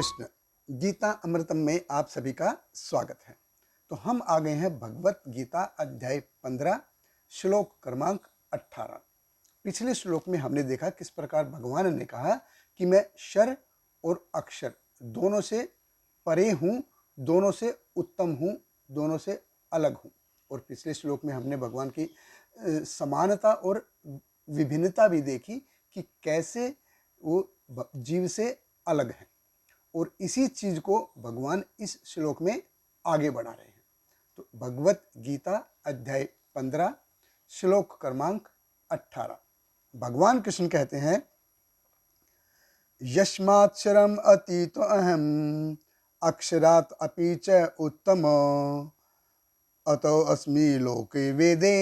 कृष्ण, गीता अमृतम में आप सभी का स्वागत है। तो हम आ गए हैं भगवत गीता अध्याय 15 श्लोक क्रमांक 18। पिछले श्लोक में हमने देखा किस प्रकार भगवान ने कहा कि मैं शर और अक्षर दोनों से परे हूँ, दोनों से उत्तम हूँ, दोनों से अलग हूँ। और पिछले श्लोक में हमने भगवान की समानता और विभिन्नता भी देखी कि कैसे वो जीव से अलग है, और इसी चीज को भगवान इस श्लोक में आगे बढ़ा रहे हैं। तो भगवत गीता अध्याय 15 श्लोक क्रमांक 18 भगवान कृष्ण कहते हैं, यस्माक्षरम अतीतो अहम अक्षरात अपि च उत्तम अतो अस्मि लोके वेदे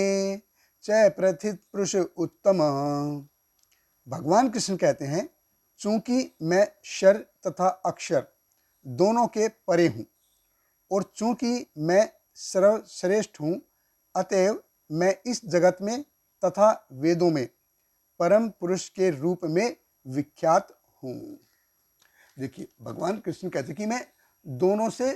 च प्रथित पुरुष उत्तम। भगवान कृष्ण कहते हैं, चूंकि मैं शर तथा अक्षर दोनों के परे हूँ और चूंकि मैं सर्वश्रेष्ठ हूँ, अतएव मैं इस जगत में तथा वेदों में परम पुरुष के रूप में विख्यात हूँ। देखिए, भगवान कृष्ण कहते कि मैं दोनों से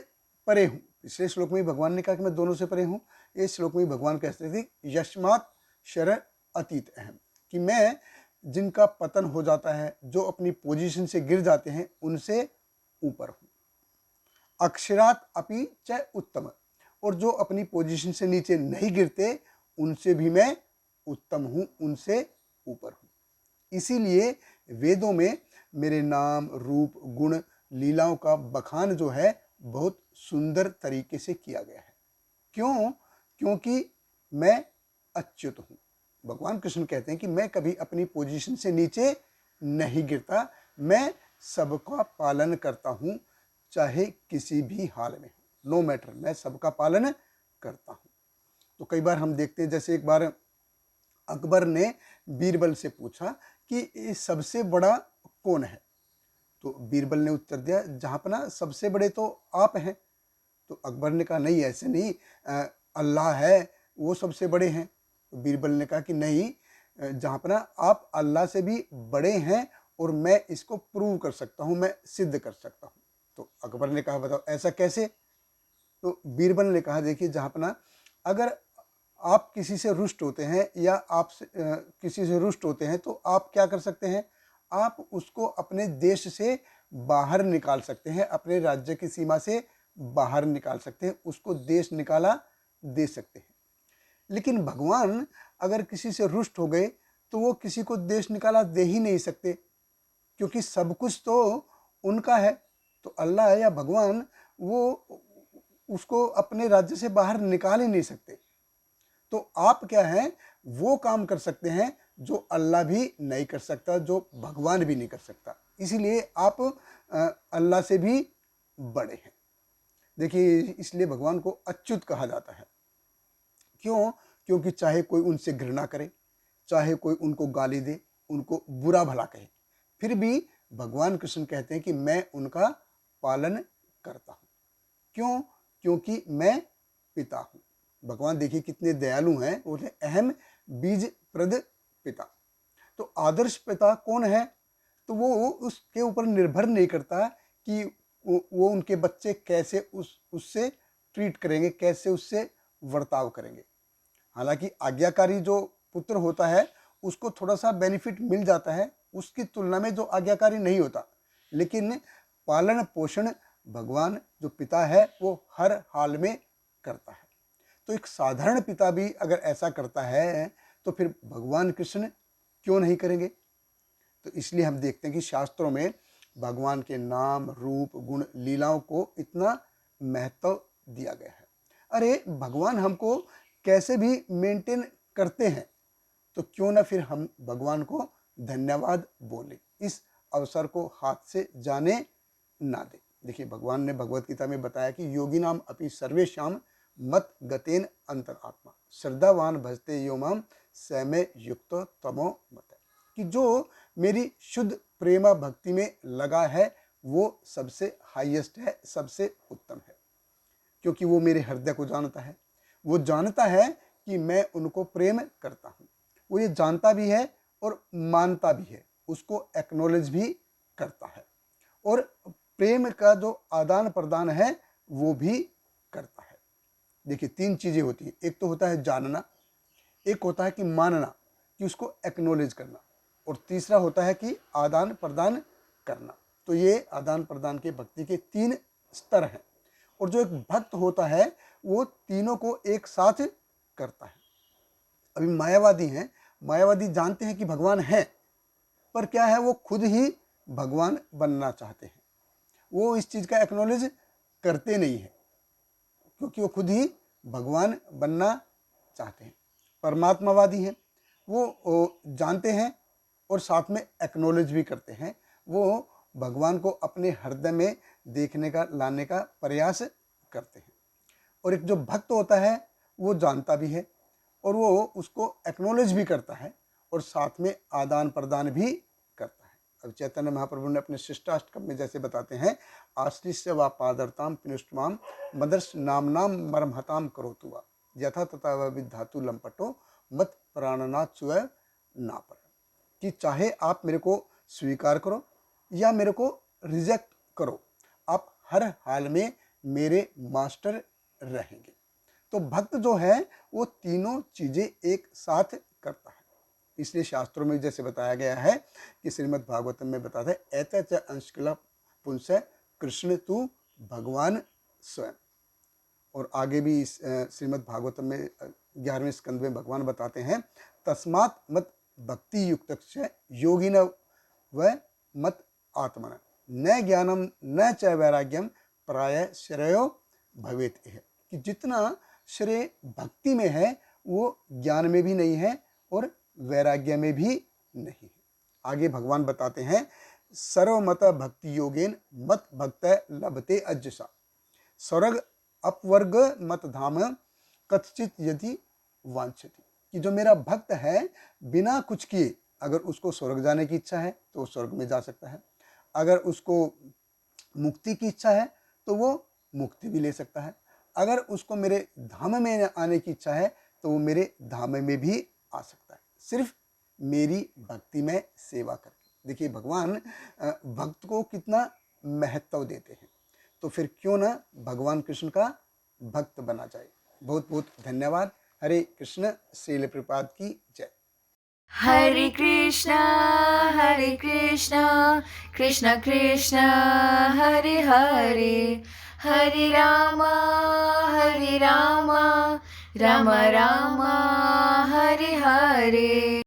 परे हूँ। पिछले श्लोक में भगवान ने कहा कि मैं दोनों से परे हूँ। इस श्लोक में भगवान कहते थे यस्मात् शर अतीत अहम, कि मैं जिनका पतन हो जाता है, जो अपनी पोजीशन से गिर जाते हैं, उनसे ऊपर हूँ। अक्षरात अपि च उत्तम, और जो अपनी पोजीशन से नीचे नहीं गिरते, उनसे भी मैं उत्तम हूँ, उनसे ऊपर हूँ। इसीलिए वेदों में मेरे नाम, रूप, गुण, लीलाओं का बखान जो है बहुत सुंदर तरीके से किया गया है। क्यों? क्योंकि मैं अच्युत हूँ। भगवान कृष्ण कहते हैं कि मैं कभी अपनी पोजीशन से नीचे नहीं गिरता, मैं सबका पालन करता हूँ, चाहे किसी भी हाल में हो, नो मैटर, मैं सबका पालन करता हूँ। तो कई बार हम देखते हैं, जैसे एक बार अकबर ने बीरबल से पूछा कि सबसे बड़ा कौन है? तो बीरबल ने उत्तर दिया, जहाँपना सबसे बड़े तो आप हैं। तो अकबर ने कहा, नहीं, ऐसे नहीं, अल्लाह है, वो सबसे बड़े हैं। तो बीरबल ने कहा कि नहीं, जहाँपना आप अल्लाह से भी बड़े हैं, और मैं इसको प्रूव कर सकता हूँ, मैं सिद्ध कर सकता हूँ। तो अकबर ने कहा, बताओ ऐसा कैसे? तो बीरबल ने कहा, देखिए जहाँपना अगर आप किसी से रुष्ट होते हैं या आप किसी से रुष्ट होते हैं, तो आप क्या कर सकते हैं? आप उसको अपने देश से बाहर निकाल सकते हैं, अपने राज्य की सीमा से बाहर निकाल सकते हैं, उसको देश निकाला दे सकते हैं। लेकिन भगवान अगर किसी से रुष्ट हो गए, तो वो किसी को देश निकाला दे ही नहीं सकते, क्योंकि सब कुछ तो उनका है। तो अल्लाह या भगवान वो उसको अपने राज्य से बाहर निकाल ही नहीं सकते। तो आप क्या हैं? वो काम कर सकते हैं जो अल्लाह भी नहीं कर सकता, जो भगवान भी नहीं कर सकता। इसीलिए आप अल्लाह से भी बड़े हैं। देखिए, इसलिए भगवान को अच्युत कहा जाता है। क्यों? क्योंकि चाहे कोई उनसे घृणा करे, चाहे कोई उनको गाली दे, उनको बुरा भला कहे, फिर भी भगवान कृष्ण कहते हैं कि मैं उनका पालन करता हूँ। क्यों? क्योंकि मैं पिता हूँ। भगवान देखिए कितने दयालु हैं, बोले अहम बीज प्रद पिता। तो आदर्श पिता कौन है? तो वो उसके ऊपर निर्भर नहीं करता कि वो उनके बच्चे कैसे उससे ट्रीट करेंगे, कैसे उससे वर्ताव करेंगे। हालांकि आज्ञाकारी जो पुत्र होता है, उसको थोड़ा सा बेनिफिट मिल जाता है उसकी तुलना में जो आज्ञाकारी नहीं होता, लेकिन पालन पोषण भगवान जो पिता है वो हर हाल में करता है। तो एक साधारण पिता भी अगर ऐसा करता है, तो फिर भगवान कृष्ण क्यों नहीं करेंगे? तो इसलिए हम देखते हैं कि शास्त्रों में भगवान के नाम, रूप, गुण, लीलाओं को इतना महत्व दिया गया है। अरे, भगवान हमको कैसे भी मेंटेन करते हैं, तो क्यों ना फिर हम भगवान को धन्यवाद बोले, इस अवसर को हाथ से जाने ना दे। देखिए, भगवान ने भगवत गीता में बताया कि योगी नाम अपि सर्वेश्याम मत गतेन अंतरात्मा श्रद्धावान भजते यो माम सैमे युक्तो तमो मत, कि जो मेरी शुद्ध प्रेमा भक्ति में लगा है, वो सबसे हाईएस्ट है, सबसे उत्तम है। क्योंकि वो मेरे हृदय को जानता है, वो जानता है कि मैं उनको प्रेम करता हूँ। वो ये जानता भी है और मानता भी है, उसको एक्नॉलेज भी करता है। और प्रेम का जो आदान प्रदान है वो भी करता है। देखिए 3 चीज़ें होती हैं, एक तो होता है जानना, एक होता है कि मानना, कि उसको एक्नॉलेज करना, और तीसरा होता है कि आदान प्रदान करना। तो ये आदान प्रदान के भक्ति के 3 स्तर हैं, और जो एक भक्त होता है वो तीनों को एक साथ करता है। अभी मायावादी हैं, मायावादी जानते हैं कि भगवान है, पर क्या है, वो खुद ही भगवान बनना चाहते हैं। वो इस चीज़ का एक्नॉलेज करते नहीं है, क्योंकि वो खुद ही भगवान बनना चाहते हैं। परमात्मावादी हैं, वो जानते हैं और साथ में एक्नॉलेज भी करते हैं। वो भगवान को अपने हृदय में देखने का, लाने का प्रयास करते हैं। और एक जो भक्त होता है वो जानता भी है और वो उसको एक्नॉलेज भी करता है और साथ में आदान प्रदान भी करता है। अब चैतन्य महाप्रभु ने अपने शिष्टाष्टकम में जैसे बताते हैं, आश्रिष्य व पादरताम पिनुष्टमाम मदर्श नामनाम मरमहताम करोतु वा यथा तथा व विधातु लंपटो मत प्राणनाथ सुय नापर, कि चाहे आप मेरे को स्वीकार करो या मेरे को रिजेक्ट करो, आप हर हाल में मेरे मास्टर रहेंगे। तो भक्त जो है वो तीनों चीजें एक साथ करता है। इसलिए शास्त्रों में जैसे बताया गया है कि श्रीमद् भागवतम में बताते हैं, ऐते च अंशकला पुंस कृष्ण तू भगवान स्वयं। और आगे भी इस श्रीमद् भागवतम में 11वें स्कंद में भगवान बताते हैं, तस्मात् मत भक्ति युक्त योगिन व मत आत्मन न ज्ञानम न च वैराग्यम प्राय श्रेयो भवेत है, कि जितना श्रेय भक्ति में है वो ज्ञान में भी नहीं है और वैराग्य में भी नहीं है। आगे भगवान बताते हैं, सर्वमत भक्ति योगेन मत भक्त लभते अज्जसा स्वर्ग अपवर्ग मत धाम कथचित यदि वांछति, कि जो मेरा भक्त है बिना कुछ किए अगर उसको स्वर्ग जाने की इच्छा है तो वो स्वर्ग में जा सकता है, अगर उसको मुक्ति की इच्छा है तो वो मुक्ति भी ले सकता है, अगर उसको मेरे धाम में आने की इच्छा है तो वो मेरे धाम में भी आ सकता है, सिर्फ मेरी भक्ति में सेवा करके। देखिए भगवान भक्त को कितना महत्व देते हैं, तो फिर क्यों ना भगवान कृष्ण का भक्त बना जाए। बहुत बहुत धन्यवाद। हरे कृष्ण। श्रील प्रपाद की जय। हरे कृष्णा कृष्ण कृष्ण हरे हरे, हरे रामा राम राम हरे हरे।